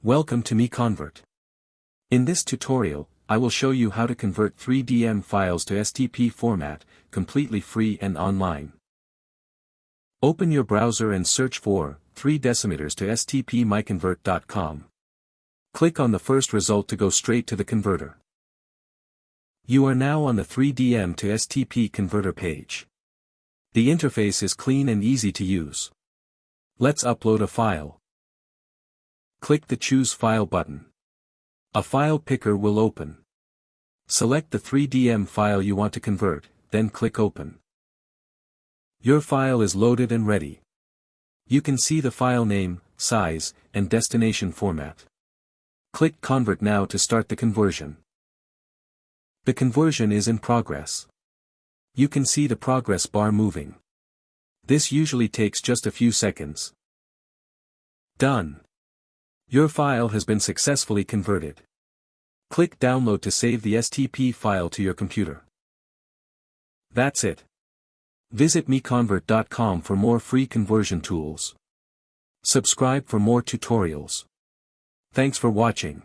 Welcome to MiConvert. In this tutorial, I will show you how to convert 3DM files to STP format, completely free and online. Open your browser and search for 3 decimeters to STP MiConvert.com. Click on the first result to go straight to the converter. You are now on the 3DM to STP converter page. The interface is clean and easy to use. Let's upload a file. Click the Choose File button. A file picker will open. Select the 3DM file you want to convert, then click Open. Your file is loaded and ready. You can see the file name, size, and destination format. Click Convert now to start the conversion. The conversion is in progress. You can see the progress bar moving. This usually takes just a few seconds. Done. Your file has been successfully converted. Click Download to save the STP file to your computer. That's it. Visit MiConvert.com for more free conversion tools. Subscribe for more tutorials. Thanks for watching.